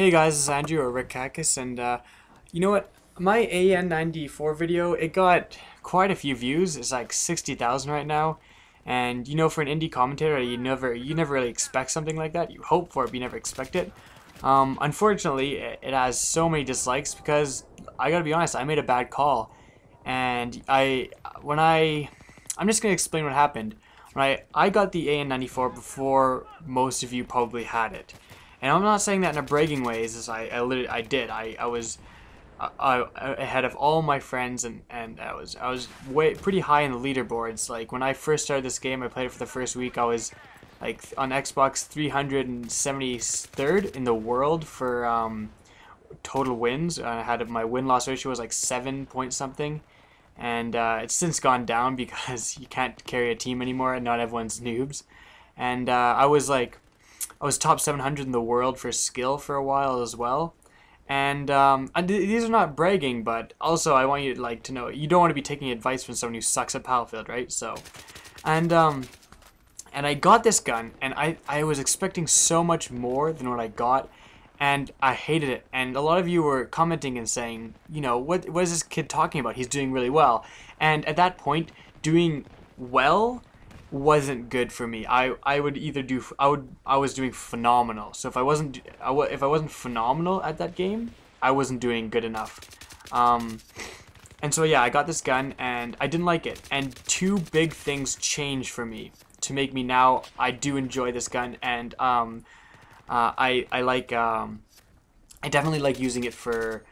Hey guys, this is Andrew or Rick Kakis, and you know what? My AN-94 video, it got quite a few views. It's like 60,000 right now, and you know, for an indie commentator, you never really expect something like that. You hope for it, but you never expect it. Unfortunately, it has so many dislikes because I gotta be honest, I made a bad call, and I'm just gonna explain what happened. When I got the AN-94 before most of you probably had it. And I'm not saying that in a bragging way, as I did. I was ahead of all my friends, and I was pretty high in the leaderboards. Like when I first started this game, I played it for the first week. I was like on Xbox 373rd in the world for total wins. I had my win-loss ratio was like 7 point something, and it's since gone down because you can't carry a team anymore, and not everyone's noobs. And I was top 700 in the world for skill for a while as well. And these are not bragging, but also I want you to know you don't want to be taking advice from someone who sucks at Battlefield, right? So, and I got this gun, and I was expecting so much more than what I got, and I hated it. And a lot of you were commenting and saying, you know, what is this kid talking about? He's doing really well. And at that point, doing well wasn't good for me. I was doing phenomenal. So if I wasn't phenomenal at that game, I wasn't doing good enough. And so yeah, I got this gun and I didn't like it. And two big things changed for me to make me now I do enjoy this gun, and I definitely like using it for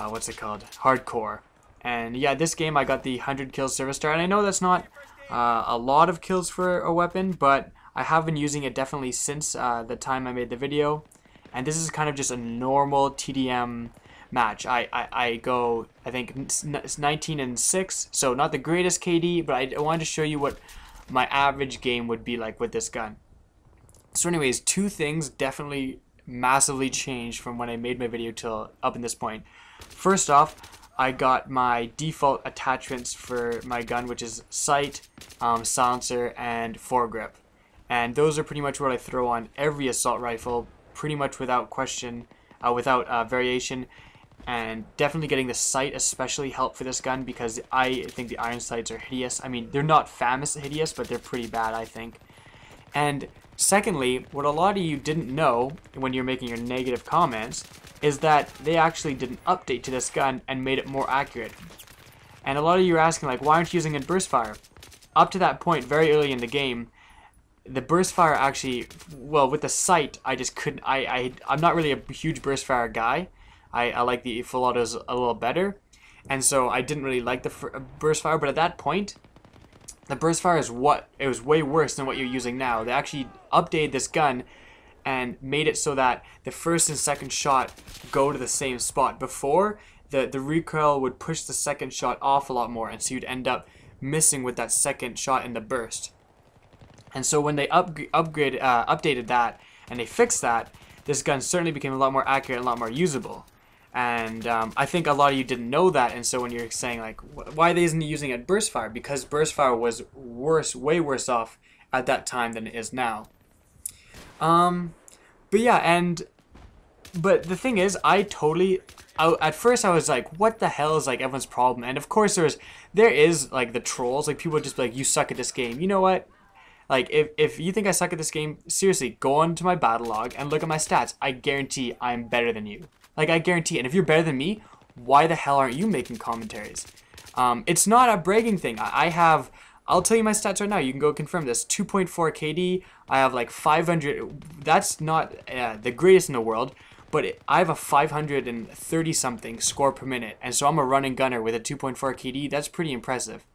what's it called? Hardcore. And yeah, this game I got the 100 kills service star, and I know that's not a lot of kills for a weapon, but I have been using it definitely since the time I made the video. And this is kind of just a normal TDM match. I go, I think, 19-6, so not the greatest KD, but I wanted to show you what my average game would be like with this gun. So anyways, two things definitely massively changed from when I made my video till up in this point. First off, I got my default attachments for my gun, which is sight, silencer, and foregrip. And those are pretty much what I throw on every assault rifle, pretty much without question, without variation. And definitely getting the sight especially helped for this gun because I think the iron sights are hideous. I mean, they're not famous hideous, but they're pretty bad, I think. And secondly, what a lot of you didn't know when you're making your negative comments is that they actually did an update to this gun and made it more accurate. And a lot of you are asking, like, why aren't you using a burst fire? Up to that point, very early in the game, the burst fire actually, well, with the sight, I just couldn't, I'm not really a huge burst fire guy. I like the full autos a little better, and so I didn't really like the burst fire, but at that point, the burst fire it was way worse than what you're using now. They actually updated this gun and made it so that the first and second shot go to the same spot. Before, the recoil would push the second shot off a lot more, and so you'd end up missing with that second shot in the burst. And so when they updated that and they fixed that, this gun certainly became a lot more accurate and a lot more usable. And I think a lot of you didn't know that, and so when you're saying like, why isn't he using it at burst fire? Because burst fire was worse, way worse off at that time than it is now. But yeah, but the thing is, at first I was like, what the hell is like everyone's problem? And of course there is like the trolls, like people just be like, you suck at this game. You know what? Like if you think I suck at this game, seriously, go onto my battle log and look at my stats. I guarantee I'm better than you. Like I guarantee, and if you're better than me, why the hell aren't you making commentaries? It's not a bragging thing. I'll tell you my stats right now. You can go confirm this. 2.4 KD. I have like 500. That's not the greatest in the world, but I have a 530 something score per minute, and so I'm a running gunner with a 2.4 KD. That's pretty impressive.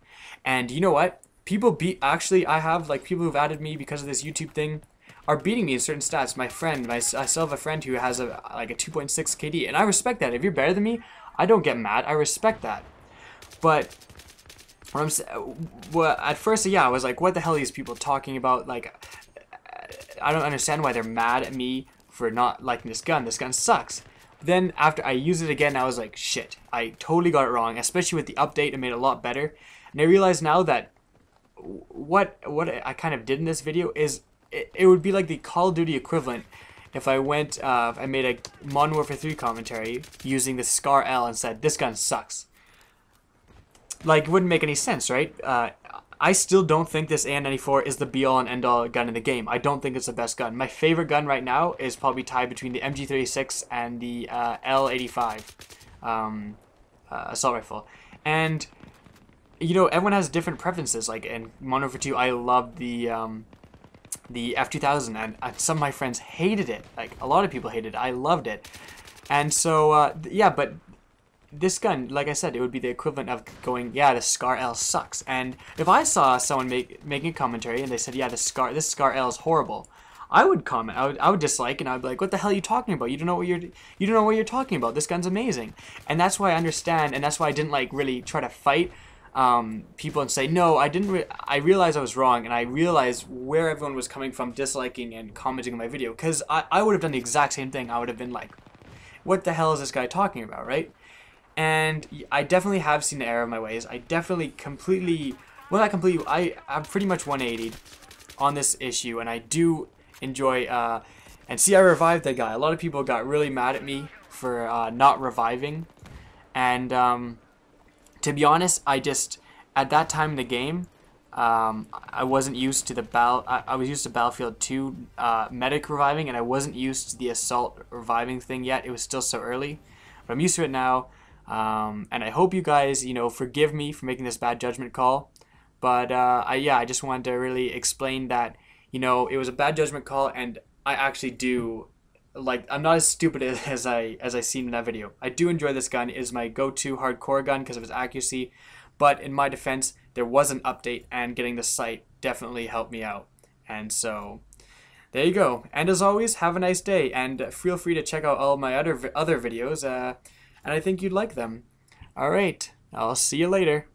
And you know what? I have like people who've added me because of this YouTube thing are beating me in certain stats. I still have a friend who has like a 2.6 KD, and I respect that. If you're better than me, I don't get mad. I respect that. But at first, yeah, I was like, what the hell are these people talking about? Like, I don't understand why they're mad at me for not liking this gun. This gun sucks. Then after I used it again, I was like, shit, I totally got it wrong, especially with the update. It made it a lot better. And I realize now that what I kind of did in this video is it would be like the Call of Duty equivalent if I went, I made a Modern Warfare 3 commentary using the Scar L and said, this gun sucks. Like, it wouldn't make any sense, right? I still don't think this AN-94 is the be-all and end-all gun in the game. I don't think it's the best gun. My favorite gun right now is probably tied between the MG36 and the L85 assault rifle. And, you know, everyone has different preferences. Like, in Modern Warfare 2, I loved the F2000, and some of my friends hated it. Like, a lot of people hated it. I loved it. And so, yeah, but this gun, like I said, it would be the equivalent of going, yeah, the Scar L sucks. And if I saw someone making a commentary and they said, yeah, this Scar L is horrible, I would comment. I would dislike, and I'd be like, what the hell are you talking about? You don't know what you're talking about. This gun's amazing. And that's why I understand, and that's why I didn't like really try to fight people and say, no, I didn't. I realized I was wrong, and I realized where everyone was coming from, disliking and commenting on my video, because I would have done the exact same thing. I would have been like, what the hell is this guy talking about, right? And I definitely have seen the error of my ways. I definitely completely, well, not completely, I'm pretty much 180'd on this issue, and I do enjoy, and see, I revived that guy. A lot of people got really mad at me for not reviving, and to be honest, I just, at that time in the game, I wasn't used to I was used to Battlefield 2 medic reviving, and I wasn't used to the assault reviving thing yet. It was still so early, but I'm used to it now. And I hope you guys, you know, forgive me for making this bad judgment call. But yeah, I just wanted to really explain that, you know, it was a bad judgment call, and I actually do, like, I'm not as stupid as I seen in that video. I do enjoy this gun. It is my go-to hardcore gun because of its accuracy. But in my defense, there was an update, and getting the sight definitely helped me out. And so there you go. And as always, have a nice day, and feel free to check out all of my other videos. And I think you'd like them. Alright, I'll see you later.